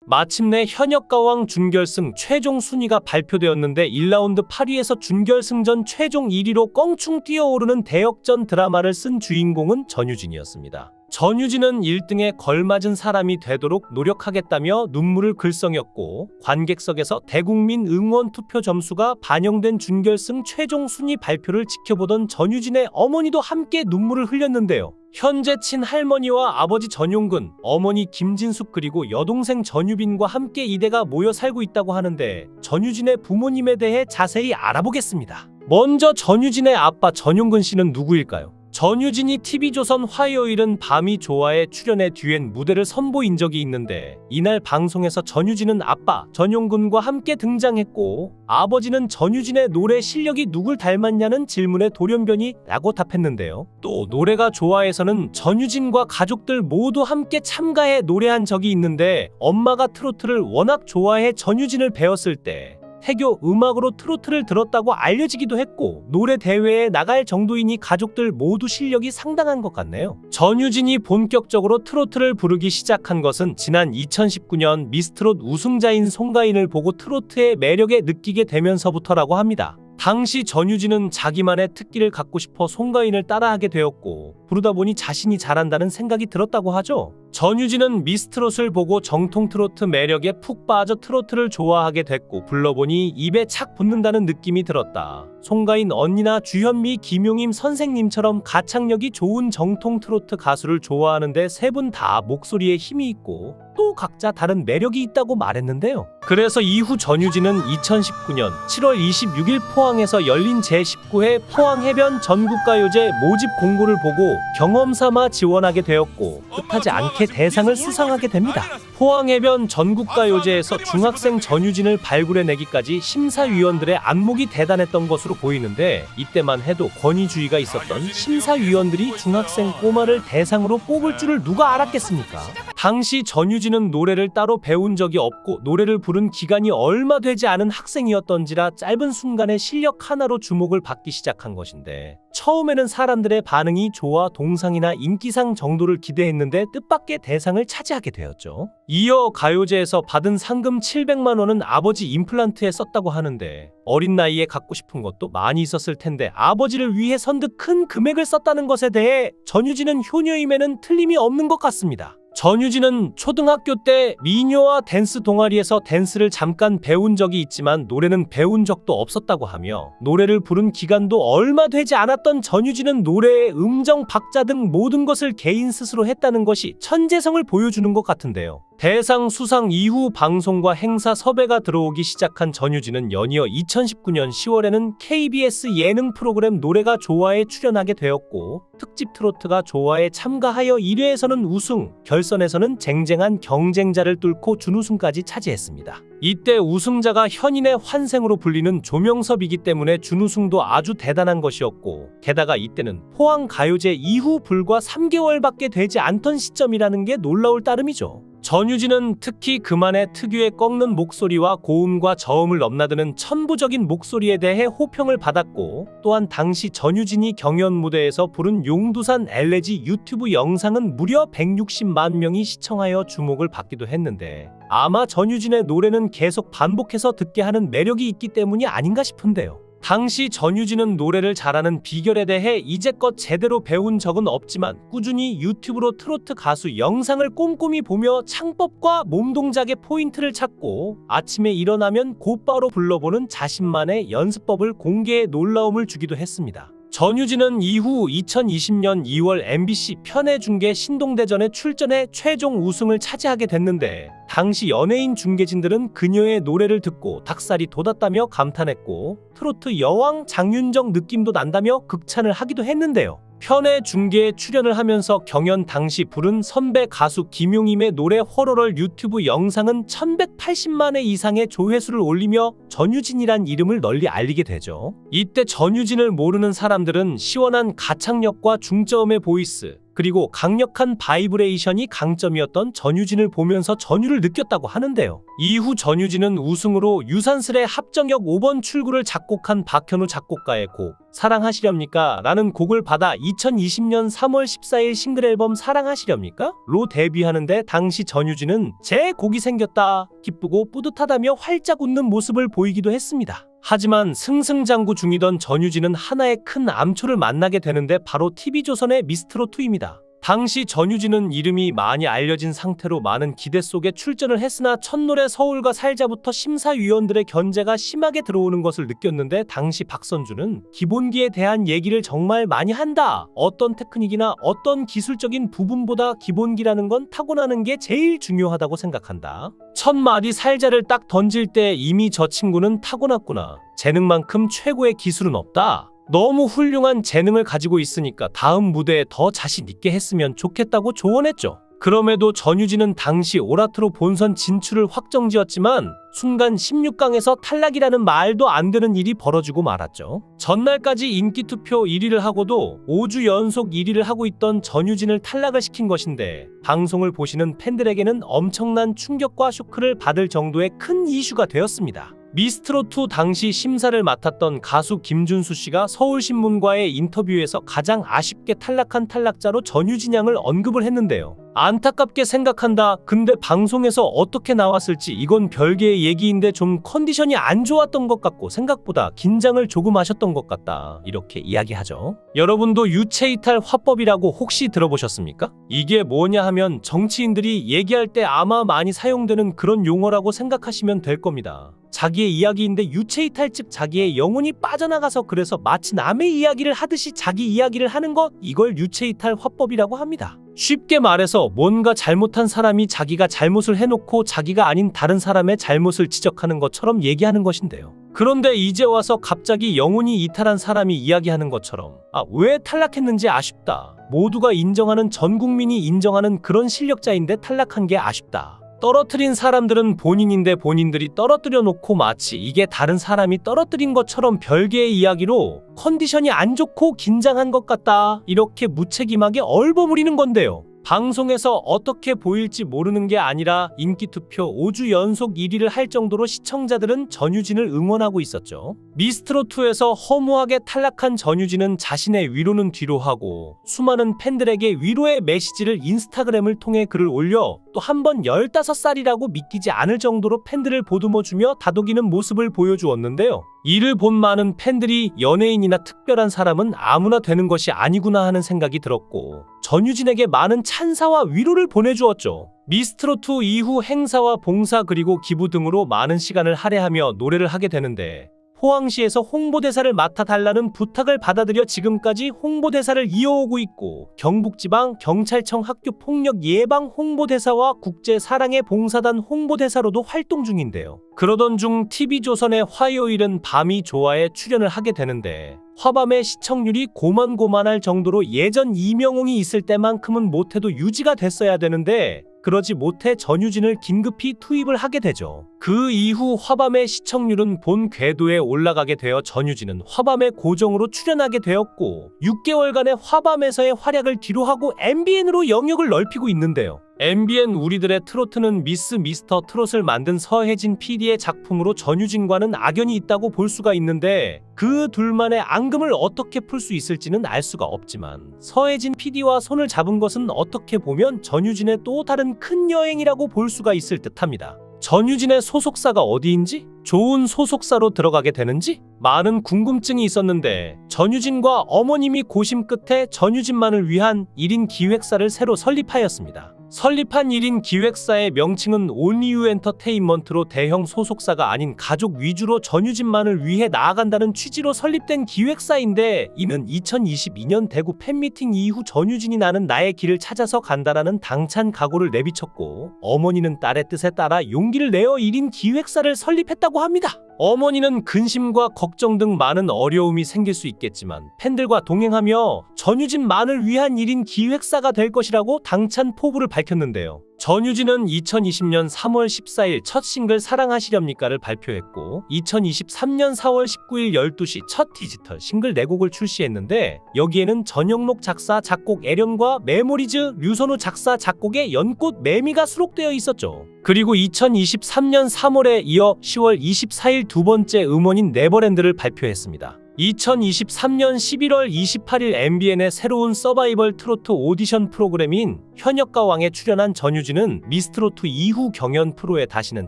마침내 현역가왕 준결승 최종 순위가 발표되었는데 1라운드 8위에서 준결승전 최종 1위로 껑충 뛰어오르는 대역전 드라마를 쓴 주인공은 전유진이었습니다. 전유진은 1등에 걸맞은 사람이 되도록 노력하겠다며 눈물을 글썽였고, 관객석에서 대국민 응원 투표 점수가 반영된 준결승 최종 순위 발표를 지켜보던 전유진의 어머니도 함께 눈물을 흘렸는데요. 현재 친할머니와 아버지 전용근, 어머니 김진숙 그리고 여동생 전유빈과 함께 이대가 모여 살고 있다고 하는데, 전유진의 부모님에 대해 자세히 알아보겠습니다. 먼저 전유진의 아빠 전용근 씨는 누구일까요? 전유진이 TV조선 화요일은 밤이 좋아에 출연해 뒤엔 무대를 선보인 적이 있는데, 이날 방송에서 전유진은 아빠 전용근과 함께 등장했고, 아버지는 전유진의 노래 실력이 누굴 닮았냐는 질문에 돌연변이 라고 답했는데요. 또 노래가 좋아에서는 전유진과 가족들 모두 함께 참가해 노래한 적이 있는데, 엄마가 트로트를 워낙 좋아해 전유진을 배웠을 때 태교 음악으로 트로트를 들었다고 알려지기도 했고, 노래 대회에 나갈 정도이니 가족들 모두 실력이 상당한 것 같네요. 전유진이 본격적으로 트로트를 부르기 시작한 것은 지난 2019년 미스트롯 우승자인 송가인을 보고 트로트의 매력에 느끼게 되면서부터라고 합니다. 당시 전유진은 자기만의 특기를 갖고 싶어 송가인을 따라하게 되었고, 부르다 보니 자신이 잘한다는 생각이 들었다고 하죠. 전유진은 미스트롯을 보고 정통 트로트 매력에 푹 빠져 트로트를 좋아하게 됐고, 불러보니 입에 착 붙는다는 느낌이 들었다. 송가인 언니나 주현미, 김용임 선생님처럼 가창력이 좋은 정통 트로트 가수를 좋아하는데, 세 분 다 목소리에 힘이 있고 또 각자 다른 매력이 있다고 말했는데요. 그래서 이후 전유진은 2019년 7월 26일 포항에서 열린 제19회 포항해변 전국가요제 모집 공고를 보고 경험삼아 지원하게 되었고, 뜻하지 않게 대상을 수상하게 됩니다. 포항해변 전국가요제에서 중학생 전유진을 발굴해내기까지 심사위원들의 안목이 대단했던 것으로 보이는데, 이때만 해도 권위주의가 있었던 심사위원들이 중학생 꼬마를 대상으로 뽑을 줄을 누가 알았겠습니까? 당시 전유진은 노래를 따로 배운 적이 없고 노래를 부른 기간이 얼마 되지 않은 학생이었던지라 짧은 순간에 실력 하나로 주목을 받기 시작한 것인데, 처음에는 사람들의 반응이 좋아 동상이나 인기상 정도를 기대했는데 뜻밖의 대상을 차지하게 되었죠. 이어 가요제에서 받은 상금 700만 원은 아버지 임플란트에 썼다고 하는데, 어린 나이에 갖고 싶은 것도 많이 있었을 텐데 아버지를 위해 선뜻 큰 금액을 썼다는 것에 대해 전유진은 효녀임에는 틀림이 없는 것 같습니다. 전유진은 초등학교 때 미녀와 댄스 동아리에서 댄스를 잠깐 배운 적이 있지만 노래는 배운 적도 없었다고 하며, 노래를 부른 기간도 얼마 되지 않았던 전유진은 노래의 음정, 박자 등 모든 것을 개인 스스로 했다는 것이 천재성을 보여주는 것 같은데요. 대상 수상 이후 방송과 행사 섭외가 들어오기 시작한 전유진은 연이어 2019년 10월에는 KBS 예능 프로그램 노래가 좋아에 출연하게 되었고, 특집 트로트가 좋아에 참가하여 1회에서는 우승, 결선에서는 쟁쟁한 경쟁자를 뚫고 준우승까지 차지했습니다. 이때 우승자가 현인의 환생으로 불리는 조명섭이기 때문에 준우승도 아주 대단한 것이었고, 게다가 이때는 포항가요제 이후 불과 3개월밖에 되지 않던 시점이라는 게 놀라울 따름이죠. 전유진은 특히 그만의 특유의 꺾는 목소리와 고음과 저음을 넘나드는 천부적인 목소리에 대해 호평을 받았고, 또한 당시 전유진이 경연 무대에서 부른 용두산 엘레지 유튜브 영상은 무려 160만 명이 시청하여 주목을 받기도 했는데, 아마 전유진의 노래는 계속 반복해서 듣게 하는 매력이 있기 때문이 아닌가 싶은데요. 당시 전유진은 노래를 잘하는 비결에 대해 이제껏 제대로 배운 적은 없지만 꾸준히 유튜브로 트로트 가수 영상을 꼼꼼히 보며 창법과 몸동작의 포인트를 찾고, 아침에 일어나면 곧바로 불러보는 자신만의 연습법을 공개해 놀라움을 주기도 했습니다. 전유진은 이후 2020년 2월 MBC 편의중계 신동대전에 출전해 최종 우승을 차지하게 됐는데, 당시 연예인 중계진들은 그녀의 노래를 듣고 닭살이 돋았다며 감탄했고, 트로트 여왕 장윤정 느낌도 난다며 극찬을 하기도 했는데요. 편의 중계에 출연을 하면서 경연 당시 부른 선배 가수 김용임의 노래 호러럴 유튜브 영상은 1180만 회 이상의 조회수를 올리며 전유진이란 이름을 널리 알리게 되죠. 이때 전유진을 모르는 사람들은 시원한 가창력과 중저음의 보이스, 그리고 강력한 바이브레이션이 강점이었던 전유진을 보면서 전율을 느꼈다고 하는데요. 이후 전유진은 우승으로 유산슬의 합정역 5번 출구를 작곡한 박현우 작곡가의 곡 사랑하시렵니까? 라는 곡을 받아 2020년 3월 14일 싱글 앨범 사랑하시렵니까? 로 데뷔하는데 당시 전유진은 제 곡이 생겼다, 기쁘고 뿌듯하다며 활짝 웃는 모습을 보이기도 했습니다. 하지만 승승장구 중이던 전유진은 하나의 큰 암초를 만나게 되는데 바로 TV조선의 미스트롯2입니다. 당시 전유진은 이름이 많이 알려진 상태로 많은 기대 속에 출전을 했으나 첫 노래 서울과 살자부터 심사위원들의 견제가 심하게 들어오는 것을 느꼈는데 당시 박선주는 기본기에 대한 얘기를 정말 많이 한다. 어떤 테크닉이나 어떤 기술적인 부분보다 기본기라는 건 타고나는 게 제일 중요하다고 생각한다. 첫 마디 살자를 딱 던질 때 이미 저 친구는 타고났구나. 재능만큼 최고의 기술은 없다. 너무 훌륭한 재능을 가지고 있으니까 다음 무대에 더 자신 있게 했으면 좋겠다고 조언했죠. 그럼에도 전유진은 당시 오라트로 본선 진출을 확정지었지만 순간 16강에서 탈락이라는 말도 안 되는 일이 벌어지고 말았죠. 전날까지 인기투표 1위를 하고도 5주 연속 1위를 하고 있던 전유진을 탈락을 시킨 것인데 방송을 보시는 팬들에게는 엄청난 충격과 쇼크를 받을 정도의 큰 이슈가 되었습니다. 미스트롯2 당시 심사를 맡았던 가수 김준수 씨가 서울신문과의 인터뷰에서 가장 아쉽게 탈락한 탈락자로 전유진 양을 언급을 했는데요. 안타깝게 생각한다. 근데 방송에서 어떻게 나왔을지 이건 별개의 얘기인데 좀 컨디션이 안 좋았던 것 같고 생각보다 긴장을 조금 하셨던 것 같다. 이렇게 이야기하죠. 여러분도 유체이탈 화법이라고 혹시 들어보셨습니까? 이게 뭐냐 하면 정치인들이 얘기할 때 아마 많이 사용되는 그런 용어라고 생각하시면 될 겁니다. 자기의 이야기인데 유체이탈 즉 자기의 영혼이 빠져나가서 그래서 마치 남의 이야기를 하듯이 자기 이야기를 하는 것, 이걸 유체이탈 화법이라고 합니다. 쉽게 말해서 뭔가 잘못한 사람이 자기가 잘못을 해놓고 자기가 아닌 다른 사람의 잘못을 지적하는 것처럼 얘기하는 것인데요. 그런데 이제 와서 갑자기 영혼이 이탈한 사람이 이야기하는 것처럼 왜 탈락했는지 아쉽다. 모두가 인정하는, 전 국민이 인정하는 그런 실력자인데 탈락한 게 아쉽다. 떨어뜨린 사람들은 본인인데 본인들이 떨어뜨려 놓고 마치 이게 다른 사람이 떨어뜨린 것처럼 별개의 이야기로 컨디션이 안 좋고 긴장한 것 같다. 이렇게 무책임하게 얼버무리는 건데요. 방송에서 어떻게 보일지 모르는 게 아니라 인기투표 5주 연속 1위를 할 정도로 시청자들은 전유진을 응원하고 있었죠. 미스트롯2에서 허무하게 탈락한 전유진은 자신의 위로는 뒤로 하고 수많은 팬들에게 위로의 메시지를 인스타그램을 통해 글을 올려 또 한 번 15살이라고 믿기지 않을 정도로 팬들을 보듬어주며 다독이는 모습을 보여주었는데요. 이를 본 많은 팬들이 연예인이나 특별한 사람은 아무나 되는 것이 아니구나 하는 생각이 들었고 전유진에게 많은 찬사와 위로를 보내주었죠. 미스트롯2 이후 행사와 봉사 그리고 기부 등으로 많은 시간을 할애하며 노래를 하게 되는데 포항시에서 홍보대사를 맡아달라는 부탁을 받아들여 지금까지 홍보대사를 이어오고 있고 경북지방 경찰청 학교폭력 예방 홍보대사와 국제사랑의 봉사단 홍보대사로도 활동 중인데요. 그러던 중 TV조선의 화요일은 밤이 좋아에 출연을 하게 되는데 화밤의 시청률이 고만고만할 정도로 예전 이명웅이 있을 때만큼은 못해도 유지가 됐어야 되는데 그러지 못해 전유진을 긴급히 투입을 하게 되죠. 그 이후 화밤의 시청률은 본 궤도에 올라가게 되어 전유진은 화밤에 고정으로 출연하게 되었고 6개월간의 화밤에서의 활약을 뒤로하고 MBN으로 영역을 넓히고 있는데요. MBN 우리들의 트로트는 미스터 트롯을 만든 서혜진 PD의 작품으로 전유진과는 악연이 있다고 볼 수가 있는데 그 둘만의 앙금을 어떻게 풀 수 있을지는 알 수가 없지만 서혜진 PD와 손을 잡은 것은 어떻게 보면 전유진의 또 다른 큰 여행이라고 볼 수가 있을 듯합니다. 전유진의 소속사가 어디인지, 좋은 소속사로 들어가게 되는지 많은 궁금증이 있었는데 전유진과 어머님이 고심 끝에 전유진만을 위한 1인 기획사를 새로 설립하였습니다. 설립한 1인 기획사의 명칭은 온리유 엔터테인먼트로 대형 소속사가 아닌 가족 위주로 전유진만을 위해 나아간다는 취지로 설립된 기획사인데 이는 2022년 대구 팬미팅 이후 전유진이 나는 나의 길을 찾아서 간다라는 당찬 각오를 내비쳤고 어머니는 딸의 뜻에 따라 용기를 내어 1인 기획사를 설립했다고 합니다. 어머니는 근심과 걱정 등 많은 어려움이 생길 수 있겠지만 팬들과 동행하며 전유진만을 위한 1인 기획사가 될 것이라고 당찬 포부를 밝혔는데요. 전유진은 2020년 3월 14일 첫 싱글 사랑하시렵니까를 발표했고 2023년 4월 19일 12시 첫 디지털 싱글 4곡을 출시했는데 여기에는 전영록 작사 작곡 애령과 메모리즈 류선우 작사 작곡의 연꽃 매미가 수록되어 있었죠. 그리고 2023년 3월에 이어 10월 24일 두 번째 음원인 네버랜드를 발표했습니다. 2023년 11월 28일 MBN의 새로운 서바이벌 트로트 오디션 프로그램인 현역가 왕에 출연한 전유진은 미스트로트 이후 경연 프로에 다시는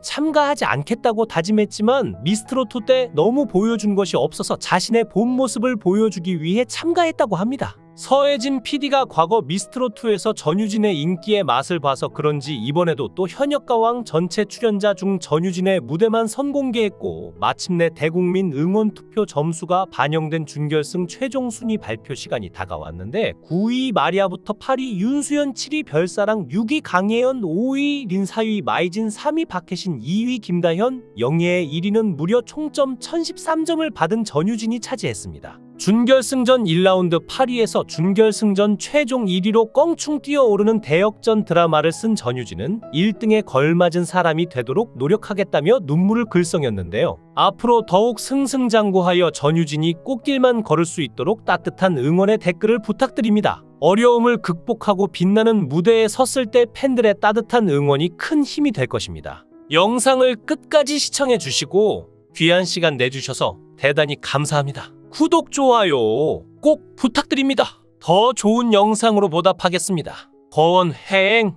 참가하지 않겠다고 다짐했지만 미스트로트 때 너무 보여준 것이 없어서 자신의 본 모습을 보여주기 위해 참가했다고 합니다. 서혜진 PD가 과거 미스트롯2에서 전유진의 인기의 맛을 봐서 그런지 이번에도 또 현역가왕 전체 출연자 중 전유진의 무대만 선공개했고 마침내 대국민 응원 투표 점수가 반영된 준결승 최종 순위 발표 시간이 다가왔는데 9위 마리아부터 8위 윤수연, 7위 별사랑, 6위 강예연, 5위 린, 4위 마이진, 3위 박혜신, 2위 김다현, 영예의 1위는 무려 총점 1013점을 받은 전유진이 차지했습니다. 준결승전 1라운드 8위에서 준결승전 최종 1위로 껑충 뛰어오르는 대역전 드라마를 쓴 전유진은 1등에 걸맞은 사람이 되도록 노력하겠다며 눈물을 글썽였는데요. 앞으로 더욱 승승장구하여 전유진이 꽃길만 걸을 수 있도록 따뜻한 응원의 댓글을 부탁드립니다. 어려움을 극복하고 빛나는 무대에 섰을 때 팬들의 따뜻한 응원이 큰 힘이 될 것입니다. 영상을 끝까지 시청해 주시고 귀한 시간 내주셔서 대단히 감사합니다. 구독, 좋아요 꼭 부탁드립니다. 더 좋은 영상으로 보답하겠습니다. 거원행